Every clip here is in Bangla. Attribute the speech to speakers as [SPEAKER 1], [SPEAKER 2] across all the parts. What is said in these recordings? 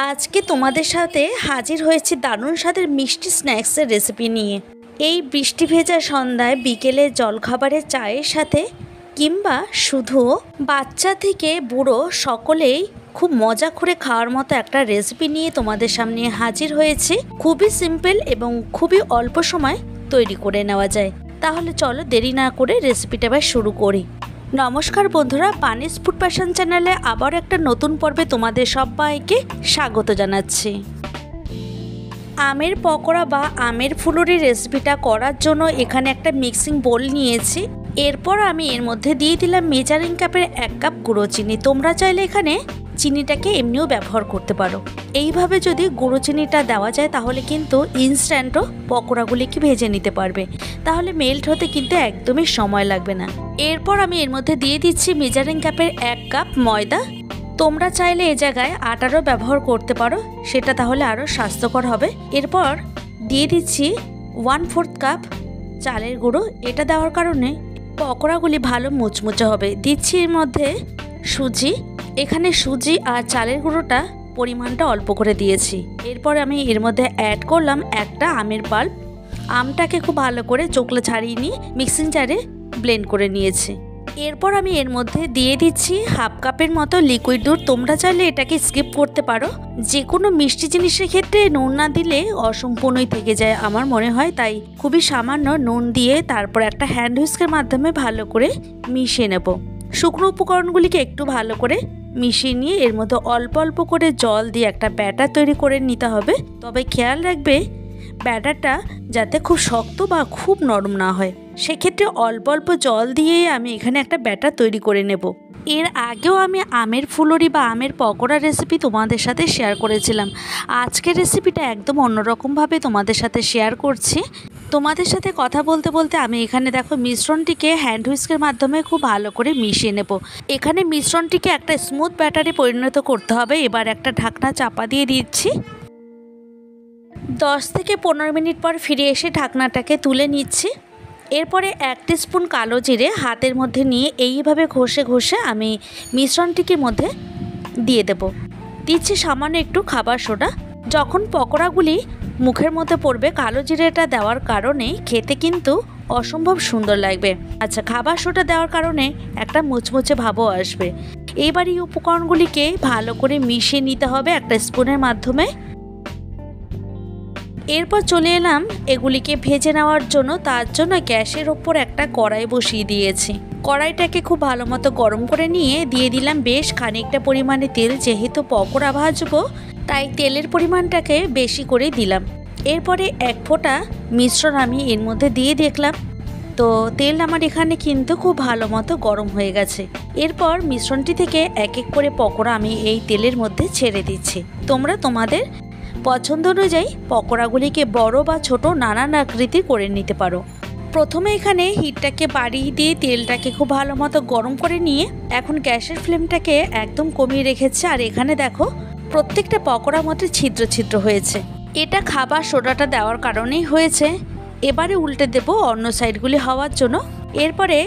[SPEAKER 1] আজকে তোমাদের সাথে হাজির হয়েছি দারুণ স্বাদের মিষ্টি স্ন্যাক্সের রেসিপি নিয়ে। এই বৃষ্টি ভেজা সন্ধ্যায় বিকেলে জলখাবারের চায়ের সাথে কিংবা শুধু বাচ্চা থেকে বুড়ো সকলেই খুব মজা করে খাওয়ার মতো একটা রেসিপি নিয়ে তোমাদের সামনে হাজির হয়েছে। খুবই সিম্পল এবং খুবই অল্প সময় তৈরি করে নেওয়া যায়। তাহলে চলো দেরি না করে রেসিপিটা এবার শুরু করি। নমস্কার বন্ধুরা, পানিস ফুড প্যাশন চ্যানেলে আবার একটা নতুন পর্বে তোমাদের সবাইকে স্বাগত জানাচ্ছি। আমের পকোড়া বা আমের ফুলুরি রেসিপিটা করার জন্য এখানে একটা মিক্সিং বোল নিয়েছি। এরপর আমি এর মধ্যে দিয়ে দিলাম মেজারিং কাপের 1 কাপ গুঁড়ো চিনি। তোমরা চাইলে এখানে চিনিটাকে এমনিও ব্যবহার করতে পারো। এইভাবে যদি গুঁড়ো চিনিটা দেওয়া যায় তাহলে কিন্তু ইনস্ট্যান্টও পকোড়াগুলিকে ভেজে নিতে পারবে, তাহলে মেল্ট হতে কিন্তু একদমই সময় লাগবে না। এরপর আমি এর মধ্যে দিয়ে দিচ্ছি মেজারিং কাপের 1 কাপ ময়দা। তোমরা চাইলে এ জায়গায় আটারও ব্যবহার করতে পারো, সেটা তাহলে আরও স্বাস্থ্যকর হবে। এরপর দিয়ে দিচ্ছি 1/4 কাপ চালের গুঁড়ো। এটা দেওয়ার কারণে পকোড়াগুলি ভালো মুচমুচে হবে। দিচ্ছি এর মধ্যে সুজি। এখানে সুজি আর চালের গুঁড়োটা পরিমাণটা অল্প করে দিয়েছি। এরপর আমি এর মধ্যে অ্যাড করলাম একটা আমের পাল্প। আমটাকে খুব ভালো করে চোকলা ছাড়িয়ে নিয়ে মিক্সিং জারে ব্লেন্ড করে নিয়েছি। এরপর আমি এর মধ্যে দিয়ে দিচ্ছি 1/2 কাপের মতো লিকুইড দুধ। তোমরা চাইলে এটাকে স্কিপ করতে পারো। যে কোনো মিষ্টি জিনিসের ক্ষেত্রে নুন না দিলে অসম্পূর্ণই থেকে যায় আমার মনে হয়, তাই খুবই সামান্য নুন দিয়ে তারপর একটা হ্যান্ড হুইস্কের মাধ্যমে ভালো করে মিশিয়ে নেব। শুকনো উপকরণগুলিকে একটু ভালো করে মিশিয়ে নিয়ে এর মধ্যে অল্প অল্প করে জল দিয়ে একটা ব্যাটার তৈরি করে নিতে হবে। তবে খেয়াল রাখবে ব্যাটারটা যাতে খুব শক্ত বা খুব নরম না হয়, সেক্ষেত্রে অল্প অল্প জল দিয়ে আমি এখানে একটা ব্যাটার তৈরি করে নেব। এর আগেও আমি আমের ফুলুরি বা আমের পকোড়া রেসিপি তোমাদের সাথে শেয়ার করেছিলাম। আজকের রেসিপিটা একদম অন্যরকমভাবে তোমাদের সাথে শেয়ার করছি। তোমাদের সাথে কথা বলতে বলতে আমি এখানে দেখো মিশ্রণটিকে হ্যান্ড হুইস্কের মাধ্যমে খুব ভালো করে মিশিয়ে নেব। এখানে মিশ্রণটিকে একটা স্মুথ ব্যাটারে পরিণত করতে হবে। এবার একটা ঢাকনা চাপা দিয়ে দিচ্ছি। 10 থেকে 15 মিনিট পর ফিরে এসে ঢাকনাটাকে তুলে নিচ্ছি। এরপরে 1 টিস্পুন কালো জিরে হাতের মধ্যে নিয়ে এইভাবে ঘষে ঘষে আমি মিশ্রণটিকে মধ্যে দিয়ে দেব। দিচ্ছি সামান্য একটু খাবার সোডা। যখন পকোড়াগুলি মুখের মধ্যে পড়বে কালো জিরেটা দেওয়ার কারণে খেতে কিন্তু অসম্ভব সুন্দর লাগবে। আচ্ছা, খাবার সোডা দেওয়ার কারণে একটা মুচমুচে ভাবও আসবে। এইবার এই উপকরণগুলিকে ভালো করে মিশিয়ে নিতে হবে একটা স্পুনের মাধ্যমে। এরপর চলে এলাম এগুলিকে ভেজে নেওয়ার জন্য। তার জন্য গ্যাসের ওপর একটা কড়াই বসিয়ে দিয়েছি। কড়াইটাকে খুব ভালো মতো গরম করে নিয়ে দিয়ে দিলাম বেশ খানিকটা পরিমাণে তেল। যেহেতু পকোড়া ভাজবো তাই তেলের পরিমাণটাকে বেশি করে দিলাম। এরপরে 1 ফোঁটা মিশ্রণ আমি এর মধ্যে দিয়ে দেখলাম। তো তেল আমার এখানে কিন্তু খুব ভালো মতো গরম হয়ে গেছে। এরপর মিশ্রণটি থেকে এক এক করে পকোড়া আমি এই তেলের মধ্যে ছেড়ে দিচ্ছি। তোমরা তোমাদের পছন্দ অনুযায়ী পকোড়াগুলিকে বড় বা ছোট নানান আকৃতি করে নিতে পারো। প্রথমে এখানে হিটটাকে বাড়িয়ে দিয়ে তেলটাকে খুব ভালো মতো গরম করে নিয়ে এখন গ্যাসের ফ্লেমটাকে একদম কমিয়ে রেখেছে। আর এখানে দেখো প্রত্যেকটা পকোড়ার মধ্যে ছিদ্র ছিদ্র হয়েছে। এটা খাবার সোডাটা দেওয়ার কারণেই হয়েছে। এবারে উল্টে দেব অন্য সাইডগুলি হওয়ার জন্য। এরপরে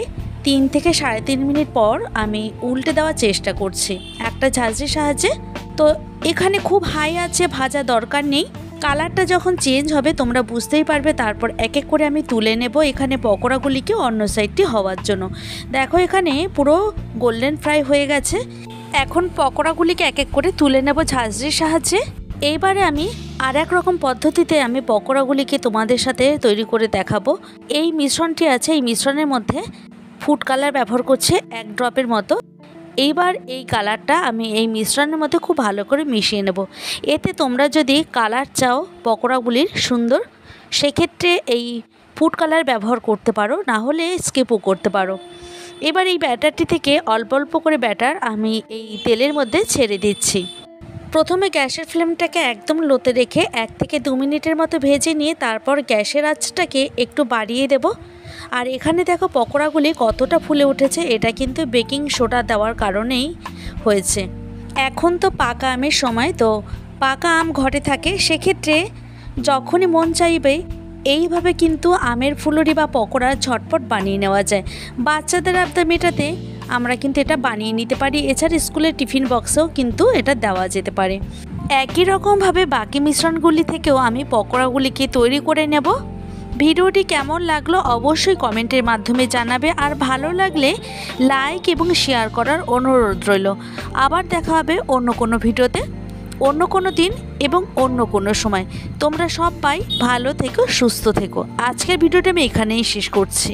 [SPEAKER 1] 3 থেকে 3.5 মিনিট পর আমি উল্টে দেওয়ার চেষ্টা করছি একটা ঝাঁঝরির সাহায্যে। তো এখানে খুব হাই আছে ভাজা দরকার নেই। কালারটা যখন চেঞ্জ হবে তোমরা বুঝতেই পারবে। তারপর এক এক করে আমি তুলে নেব এখানে পকোড়াগুলিকে অন্য সাইডটি হওয়ার জন্য। দেখো এখানে পুরো গোল্ডেন ফ্রাই হয়ে গেছে। এখন পকোড়াগুলিকে এক এক করে তুলে নেব ঝাঁঝরির সাহায্যে। এইবারে আমি আর এক রকম পদ্ধতিতে আমি পকোড়াগুলিকে তোমাদের সাথে তৈরি করে দেখাবো। এই মিশ্রণটি আছে, এই মিশ্রণের মধ্যে ফুড কালার ব্যবহার করছে 1 ড্রপের মতো। এইবার এই কালারটা আমি এই মিশ্রণের মধ্যে খুব ভালো করে মিশিয়ে নেব। এতে তোমরা যদি কালার চাও পকোড়াগুলির সুন্দর, সেক্ষেত্রে এই ফুড কালার ব্যবহার করতে পারো, না হলে স্কিপও করতে পারো। এবার এই ব্যাটারটি থেকে অল্প অল্প করে ব্যাটার আমি এই তেলের মধ্যে ছেড়ে দিচ্ছি। প্রথমে গ্যাসের ফ্লেমটাকে একদম লোতে রেখে 1 থেকে 2 মিনিটের মতো ভেজে নিয়ে তারপর গ্যাসের আঁচটাকে একটু বাড়িয়ে দেব। আর এখানে দেখো পকোড়াগুলি কতটা ফুলে উঠেছে, এটা কিন্তু বেকিং সোডা দেওয়ার কারণেই হয়েছে। এখন তো পাকা আমের সময়, তো পাকা আম ঘরে থাকে, সেক্ষেত্রে যখনই মন চাইবে এইভাবে কিন্তু আমের ফুলুরি বা পকোড়া ঝটপট বানিয়ে নেওয়া যায়। বাচ্চাদের আবদার মেটাতে আমরা কিন্তু এটা বানিয়ে নিতে পারি। এছাড়া স্কুলের টিফিন বক্সেও কিন্তু এটা দেওয়া যেতে পারে। একই রকমভাবে বাকি মিশ্রণগুলি থেকেও আমি পকোড়াগুলিকে তৈরি করে নেব। ভিডিওটি কেমন লাগলো অবশ্যই কমেন্টের মাধ্যমে জানাবে, আর ভালো লাগলে লাইক এবং শেয়ার করার অনুরোধ রইল। আবার দেখা হবে অন্য কোনো ভিডিওতে, অন্য কোনো দিন এবং অন্য কোনো সময়। তোমরা সবাই ভালো থেকো, সুস্থ থেকো। আজকের ভিডিওটা আমি এখানেই শেষ করছি।